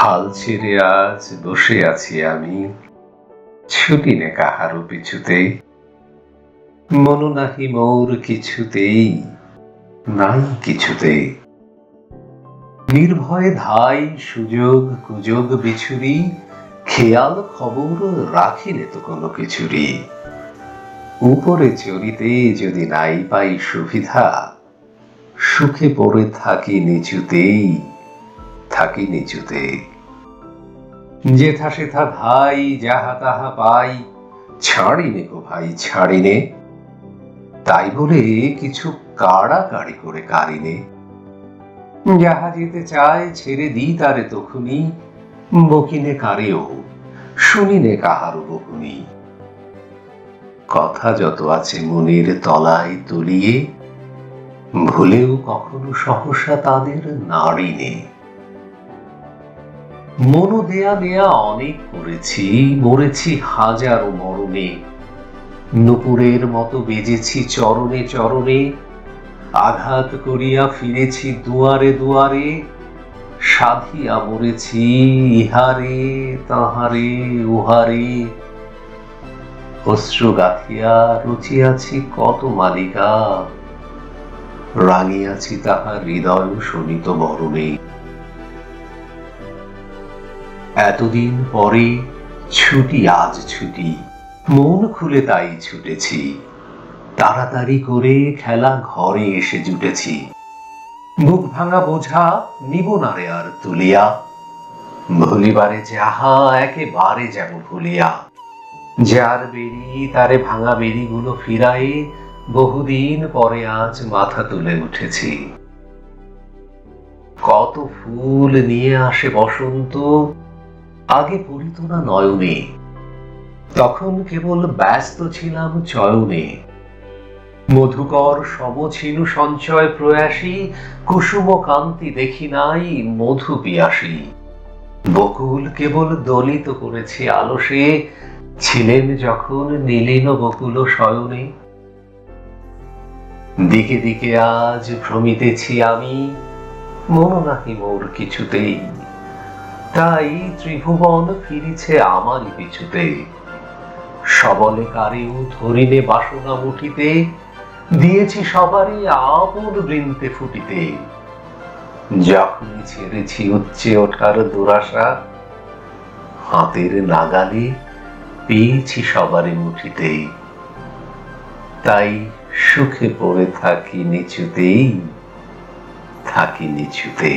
হাল ছেড়ে আজ বসে আছি আমি, ছুটি নে কাহারও পিছুতে। মন নাহি মোর কিছুতেই, নাই কিছুতে। নির্ভয়ে ধাই সুযোগ কুযোগ বিছুরি, খেয়াল খবর রাখিলে তো কোনো কিছুরই। উপরে চড়িতে যদি নাই পাই সুবিধা, সুখে পড়ে থাকি নিচুতেই, থাকি নিচুতে। যেথা সেথা ধাই যাহা তাহা পাই, ছাড়িনে গো ভাই ছাড়িনে। তাই বলে কিছু কাড়াকাড়ি করে কারিনে। যাহা যেতে চায় ছেড়ে দিই তারে তখুনি, বকিনে কারেও শুনিনে কাহারও বকুনি। কথা যত আছে মনের তলায় তলিয়ে, ভুলেও কখনো সহসা তাদের নাড়িনে। মন দেয়া নেয়া অনেক করেছি, মরেছি হাজারো মরণে। নুপুরের মতো বেজেছি চরণে চরণে, আঘাত করিয়া ফিরেছি দুয়ারে দুয়ারে। সাধিয়া মরেছি ইহারে তাহারে উহারে। অশ্রু গাথিয়া রচিয়াছি কত মালিকা, রাঙিয়াছি তাহার হৃদয় শোণিত বরণে। এতদিন পরে ছুটি আজ ছুটি, মন খুলে তাই ছুটেছি। তাড়াতাড়ি করে খেলা ঘরে এসে জুটেছি। বুক ভাঙা বোঝা নিব না রে আর তুলিয়া, ভুলিবারে যাহা একেবারে যাব ভুলিয়া। যার বেরি তারে ভাঙা বেরিগুলো ফিরায়ে, বহুদিন পরে আজ মাথা তুলে উঠেছি। কত ফুল নিয়ে আসে বসন্ত, আগে পড়িত না নয়নে। তখন কেবল ব্যস্ত ছিলাম চয়নে। মধুকর সমছিনু সঞ্চয় প্রয়াসী, কুসুম কান্তি দেখি নাই মধু পিয়াসী। বকুল কেবল দলিত করেছি আলসে, ছিলেন যখন নীলিন বকুল শয়নে। দিকে দিকে আজ ভ্রমিতেছি আমি, মন নাহি মোর কিছুতেই। তাই ত্রিভুবন ফিরিছে আমারই পিছুতে। সবলে কারেও ধরিনে বাসনা মুঠিতে, দিয়েছি সবারই আপন বৃন্তে ফুটিতে। যখনই ছেড়েছি উচ্চে ওঠার দুরাশা, হাতের নাগালে পেয়েছি সবারই মুঠিতে। তাই সুখে পড়ে থাকি নিচুতেই, থাকি নিচুতে।